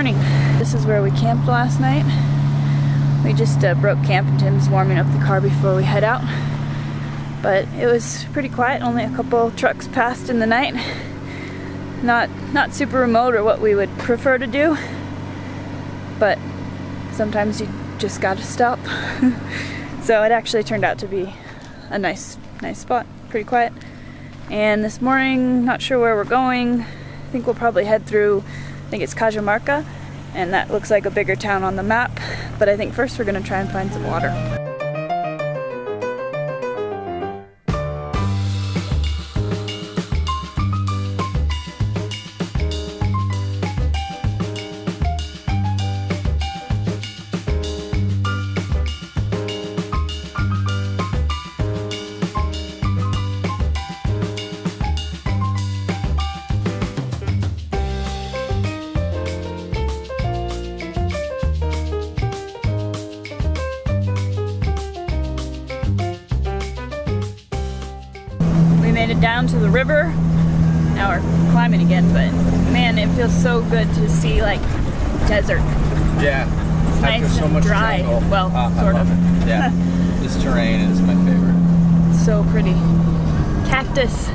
morning. This is where we camped last night. We just broke camp and Tim's warming up the car before we head out. But it was pretty quiet, only a couple trucks passed in the night. Not super remote or what we would prefer to do, but sometimes you just gotta stop. So it actually turned out to be a nice spot, pretty quiet. And this morning, not sure where we're going. I think we'll probably head through, I think it's Cajamarca, and that looks like a bigger town on the map. But I think first we're gonna try and find some water. Made it down to the river. Now we're climbing again, but man, it feels so good to see like desert. Yeah, it's nice so and much dry. jungle. Well, sort of. Yeah, this terrain is my favorite. It's so pretty. Cactus.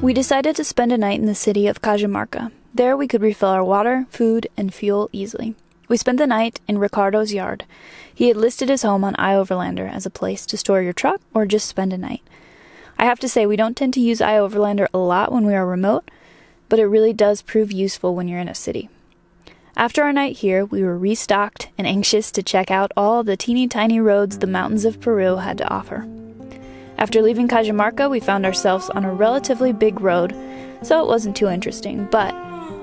We decided to spend a night in the city of Cajamarca. There we could refill our water, food, and fuel easily. We spent the night in Ricardo's yard. He had listed his home on iOverlander as a place to store your truck or just spend a night. I have to say we don't tend to use iOverlander a lot when we are remote, but it really does prove useful when you're in a city. After our night here, we were restocked and anxious to check out all the teeny tiny roads the mountains of Peru had to offer. After leaving Cajamarca, we found ourselves on a relatively big road, so it wasn't too interesting, but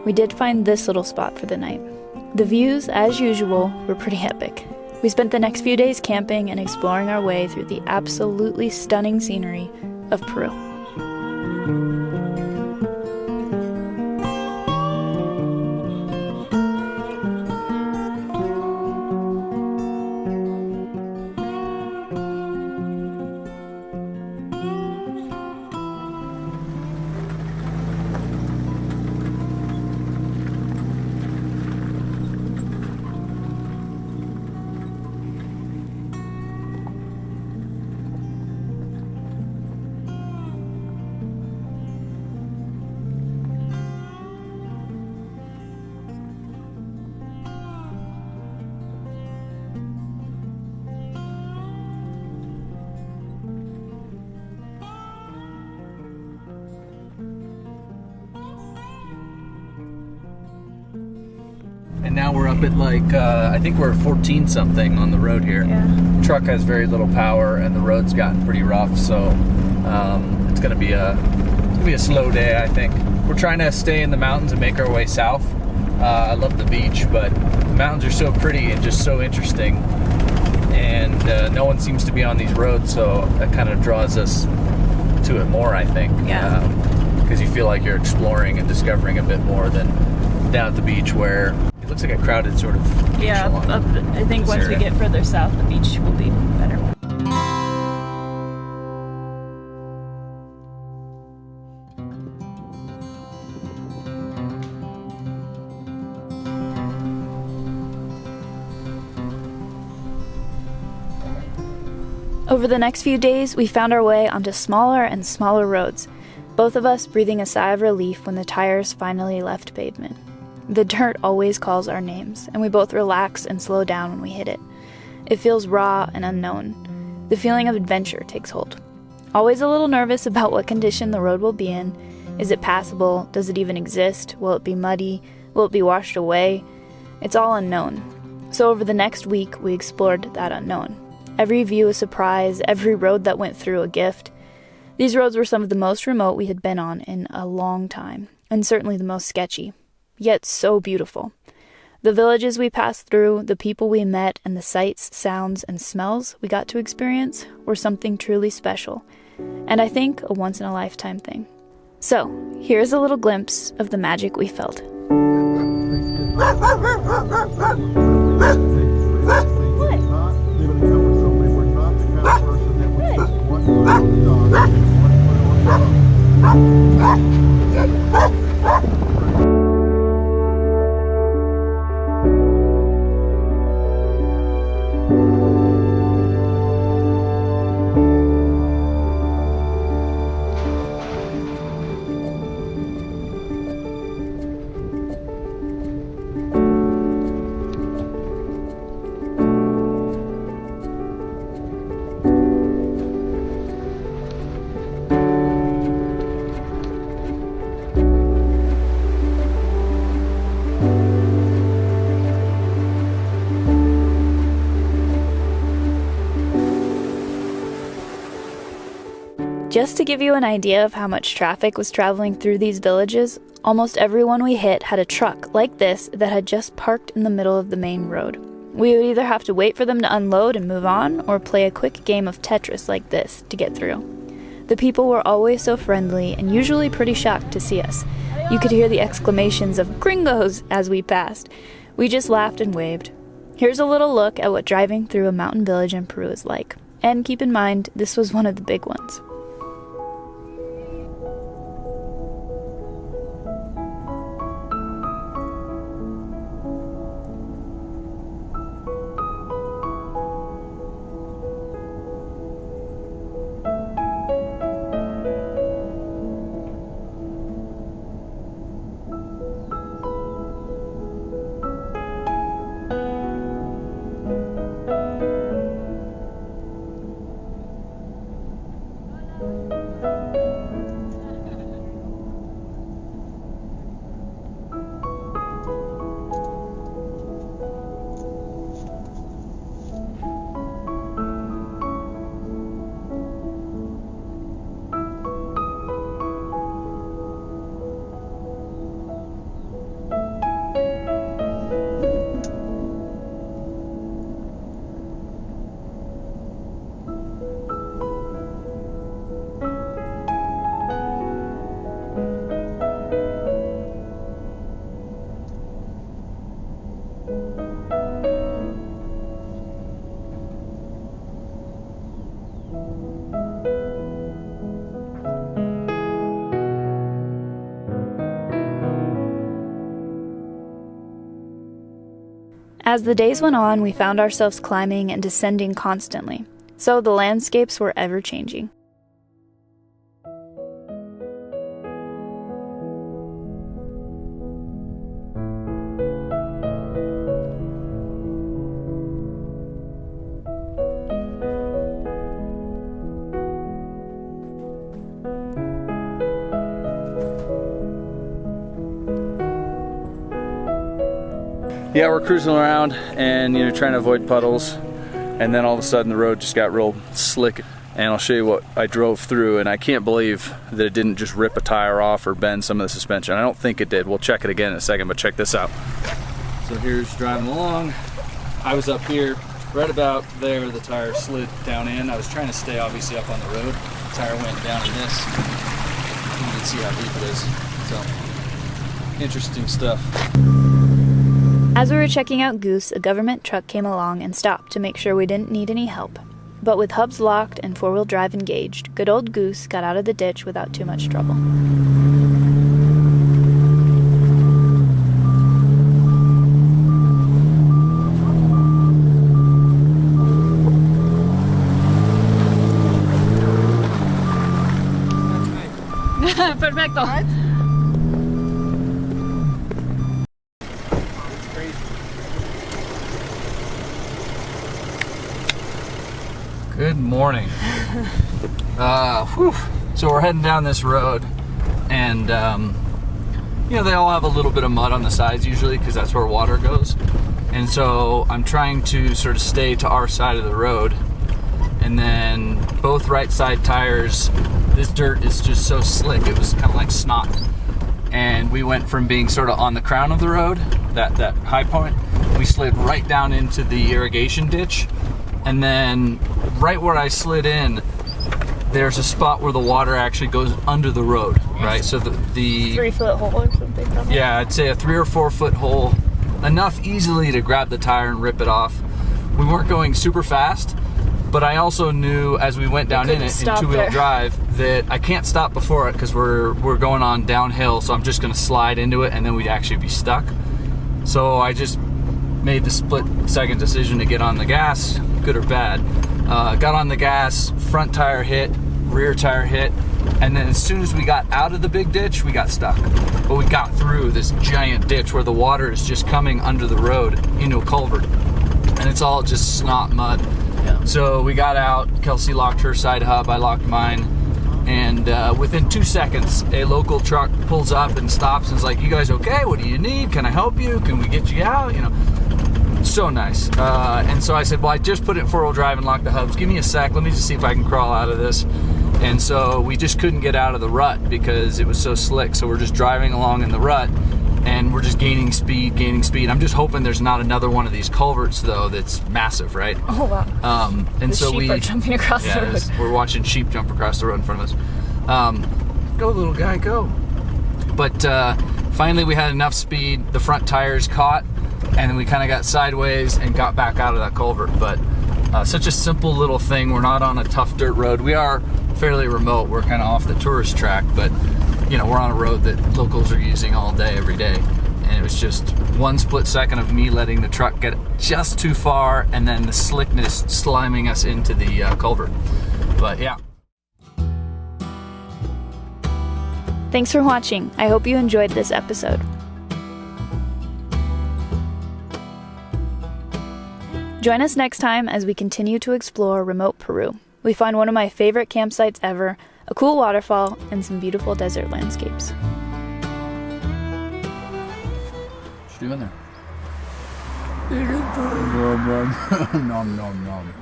we did find this little spot for the night. The views, as usual, were pretty epic. We spent the next few days camping and exploring our way through the absolutely stunning scenery of Peru. And now we're up at like, I think we're 14 something on the road here. Yeah. The truck has very little power and the road's gotten pretty rough, so it's gonna be a slow day, I think. We're trying to stay in the mountains and make our way south. I love the beach, but the mountains are so pretty and just so interesting. And no one seems to be on these roads, so that kind of draws us to it more, I think. Yeah. Because you feel like you're exploring and discovering a bit more than down at the beach where it looks like a crowded sort of beach. Yeah, I think once we get further south, the beach will be better. Over the next few days, we found our way onto smaller and smaller roads, both of us breathing a sigh of relief when the tires finally left pavement. The dirt always calls our names, and we both relax and slow down when we hit it. It feels raw and unknown. The feeling of adventure takes hold. Always a little nervous about what condition the road will be in. Is it passable? Does it even exist? Will it be muddy? Will it be washed away? It's all unknown. So over the next week, we explored that unknown. Every view a surprise, every road that went through a gift. These roads were some of the most remote we had been on in a long time, and certainly the most sketchy, yet so beautiful. The villages we passed through, the people we met, and the sights, sounds, and smells we got to experience were something truly special, and I think a once-in-a-lifetime thing. So, here's a little glimpse of the magic we felt. Just to give you an idea of how much traffic was traveling through these villages, almost everyone we hit had a truck like this that had just parked in the middle of the main road. We would either have to wait for them to unload and move on, or play a quick game of Tetris like this to get through. The people were always so friendly and usually pretty shocked to see us. You could hear the exclamations of "Gringos" as we passed. We just laughed and waved. Here's a little look at what driving through a mountain village in Peru is like. And keep in mind, this was one of the big ones. As the days went on, we found ourselves climbing and descending constantly, so the landscapes were ever-changing. Yeah, we're cruising around and trying to avoid puddles, and then all of a sudden the road just got real slick, and I'll show you what I drove through, and I can't believe that it didn't just rip a tire off or bend some of the suspension. I don't think it did. We'll check it again in a second, but check this out. So here's driving along. I was up here, right about there the tire slid down in. I was trying to stay obviously up on the road. The tire went down in this. You can see how deep it is. So, interesting stuff. As we were checking out Goose, a government truck came along and stopped to make sure we didn't need any help. But with hubs locked and four-wheel drive engaged, good old Goose got out of the ditch without too much trouble. Perfecto. What? Good morning. So we're heading down this road, and you know, they all have a little bit of mud on the sides usually because that's where water goes. And so I'm trying to sort of stay to our side of the road, and then both right side tires, this dirt is just so slick, it was kind of like snot. And we went from being sort of on the crown of the road, that high point, we slid right down into the irrigation ditch. And then right where I slid in, there's a spot where the water actually goes under the road, right? So the 3 foot hole or something. Probably. Yeah, I'd say a 3 or 4 foot hole, enough easily to grab the tire and rip it off. We weren't going super fast, but I also knew as we went down in it in two-wheel drive that I can't stop before it because we're going on downhill, so I'm just gonna slide into it and then we'd actually be stuck. So I just made the split-second decision to get on the gas, good or bad. Got on the gas, front tire hit, rear tire hit, and then as soon as we got out of the big ditch, we got stuck. But we got through this giant ditch where the water is just coming under the road into a culvert, and it's all just snot mud. Yeah. So we got out, Kelsey locked her side hub, I locked mine, and within 2 seconds, a local truck pulls up and stops and is like, "You guys okay? What do you need? Can I help you? Can we get you out?" You know, so nice. And so I said, well, I just put it in 4-wheel drive and locked the hubs. Give me a sec, let me just see if I can crawl out of this. And so we just couldn't get out of the rut because it was so slick. So we're just driving along in the rut, and we're just gaining speed. I'm just hoping there's not another one of these culverts though that's massive, right? Oh wow. And the so sheep are jumping across the road. We're watching sheep jump across the road in front of us. Go little guy, go. But finally we had enough speed, the front tires caught, and then we kind of got sideways and got back out of that culvert. But such a simple little thing. We're not on a tough dirt road. We are fairly remote. We're kind of off the tourist track, but you know, we're on a road that locals are using all day, every day. And it was just 1 split second of me letting the truck get just too far, and then the slickness sliming us into the culvert. But yeah. Thanks for watching. I hope you enjoyed this episode. Join us next time as we continue to explore remote Peru. We find one of my favorite campsites ever, a cool waterfall, and some beautiful desert landscapes. What you doing there? Nom nom nom.